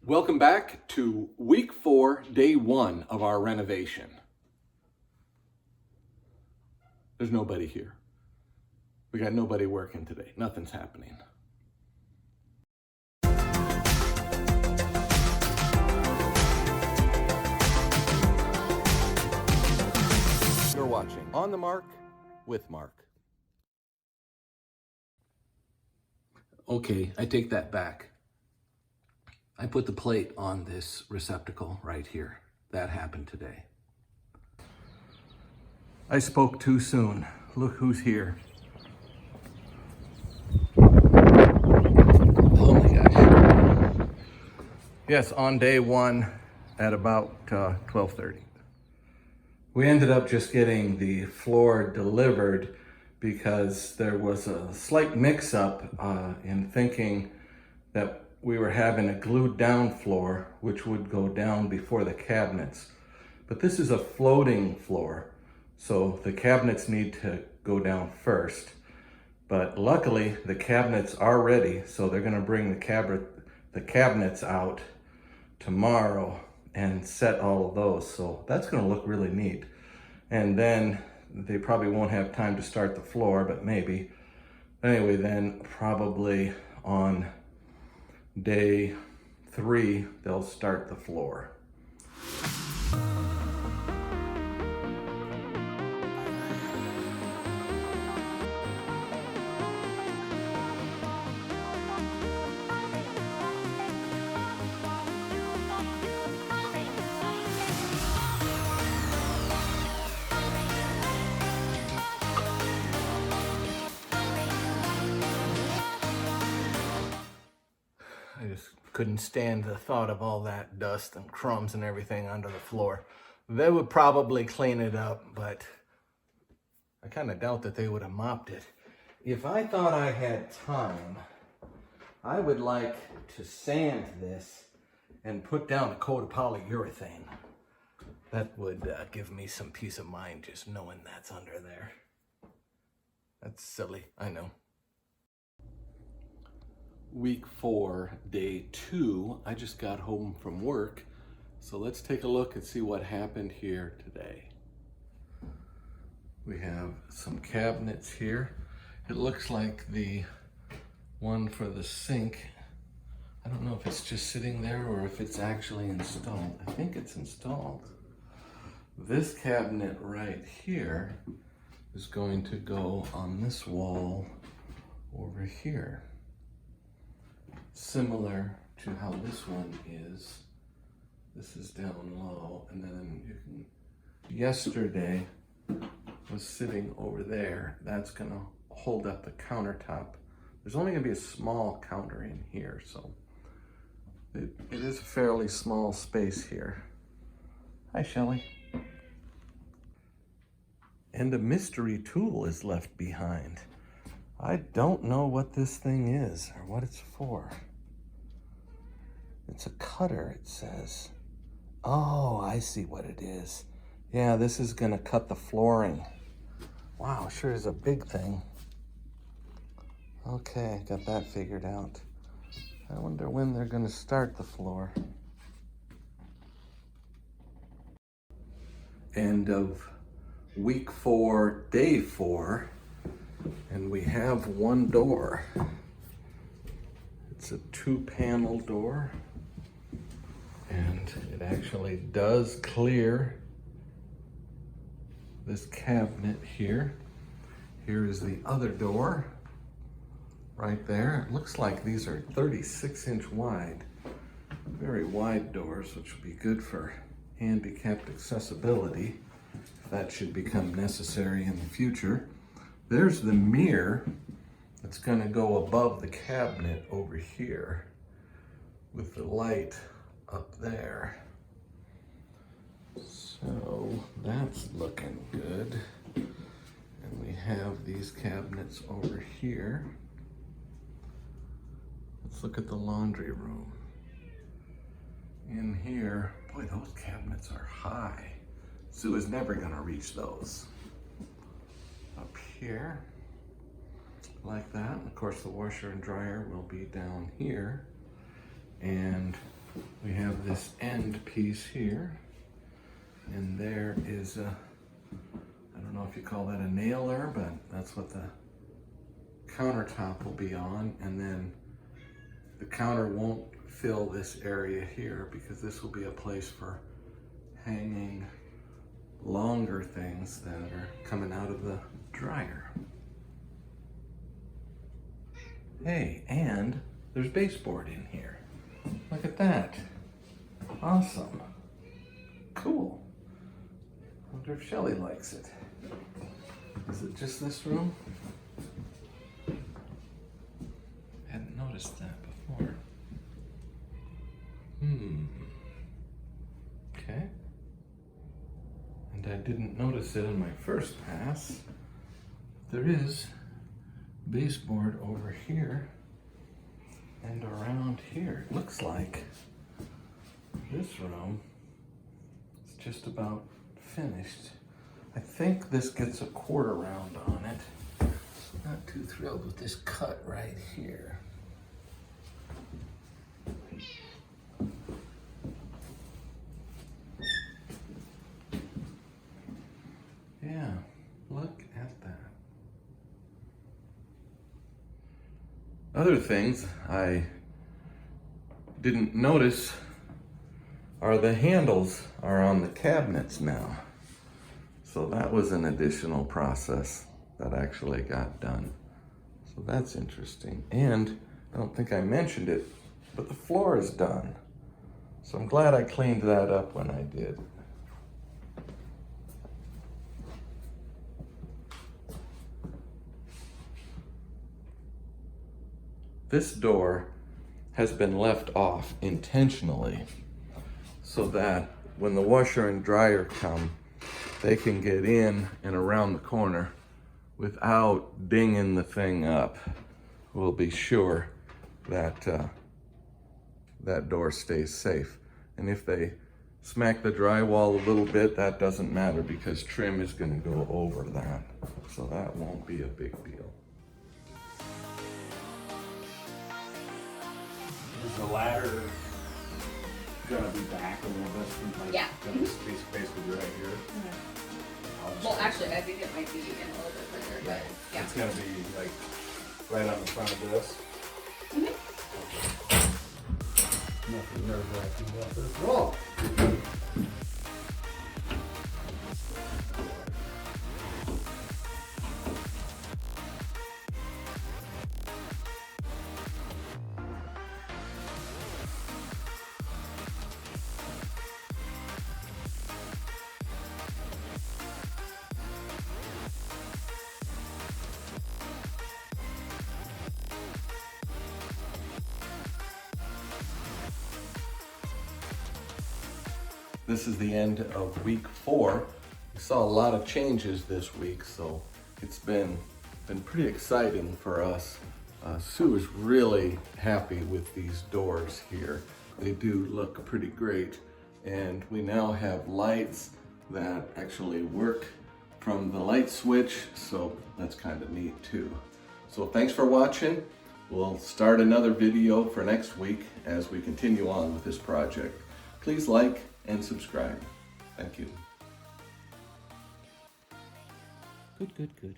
Welcome back to week 4, day 1 of our renovation. There's nobody here. We got nobody working today. Nothing's happening. You're watching On the Mark with Mark. Okay, I take that back. I put the plate on this receptacle right here. That happened today. I spoke too soon. Look who's here. Oh my gosh. Yes, on day 1 at about 12:30. We ended up just getting the floor delivered because there was a slight mix-up in thinking that we were having a glued down floor, which would go down before the cabinets. But this is a floating floor, so the cabinets need to go down first. But luckily, the cabinets are ready, so they're gonna bring the cabinets out tomorrow and set all of those. So that's gonna look really neat. And then they probably won't have time to start the floor, but maybe. Anyway, then probably on day 3, they'll start the floor. I just couldn't stand the thought of all that dust and crumbs and everything under the floor. They would probably clean it up, but I kind of doubt that they would have mopped it. If I thought I had time, I would like to sand this and put down a coat of polyurethane. That would give me some peace of mind just knowing that's under there. That's silly, I know. Week 4, day 2, I just got home from work. So let's take a look and see what happened here today. We have some cabinets here. It looks like the one for the sink, I don't know if it's just sitting there or if it's actually installed. I think it's installed. This cabinet right here is going to go on this wall over here. Similar to how this one is. This is down low, and then you can, yesterday was sitting over there. That's gonna hold up the countertop. There's only gonna be a small counter in here, so it is a fairly small space here. Hi, Shelley. And a mystery tool is left behind. I don't know what this thing is or what it's for. It's a cutter, it says. Oh, I see what it is. Yeah, this is gonna cut the flooring. Wow, sure is a big thing. Okay, got that figured out. I wonder when they're gonna start the floor. End of week 4, day 4. And we have one door. It's a 2-panel door. And it actually does clear this cabinet here. Here is the other door right there. It looks like these are 36-inch wide. Very wide doors, which will be good for handicapped accessibility, if that should become necessary in the future. There's the mirror that's gonna go above the cabinet over here with the light up there. So that's looking good. And we have these cabinets over here. Let's look at the laundry room. In here, boy, those cabinets are high. Sue is never gonna reach those. Up here, like that. Of course, the washer and dryer will be down here. And we have this end piece here, and there is a, I don't know if you call that a nailer, but that's what the countertop will be on. And then the counter won't fill this area here because this will be a place for hanging longer things that are coming out of the dryer. Hey, and there's baseboard in here. Look at that. Awesome. Cool. I wonder if Shelly likes it. Is it just this room? Hadn't noticed that before. Okay. And I didn't notice it in my first pass. There is baseboard over here and around here. It looks like this room is just about finished. I think this gets a quarter round on it. Not too thrilled with this cut right here. Yeah, look at that. Other things I didn't notice are the handles are on the cabinets now. So that was an additional process that actually got done. So that's interesting. And I don't think I mentioned it, but the floor is done. So I'm glad I cleaned that up when I did. This door has been left off intentionally so that when the washer and dryer come, they can get in and around the corner without dinging the thing up. We'll be sure that that door stays safe. And if they smack the drywall a little bit, that doesn't matter because trim is going to go over that. So that won't be a big deal. Is the ladder gonna be back a little bit? Like, Yeah. Gonna basically be right here? Well, actually, I think it might be in a little bit further, but yeah. It's gonna be like right on the front of this? Nothing nerve-wracking about this at all. This is the end of week 4. We saw a lot of changes this week, so it's been pretty exciting for us. Sue is really happy with these doors here. They do look pretty great, and we now have lights that actually work from the light switch, so that's kind of neat too. So thanks for watching. We'll start another video for next week as we continue on with this project. Please like and subscribe. Thank you. Good.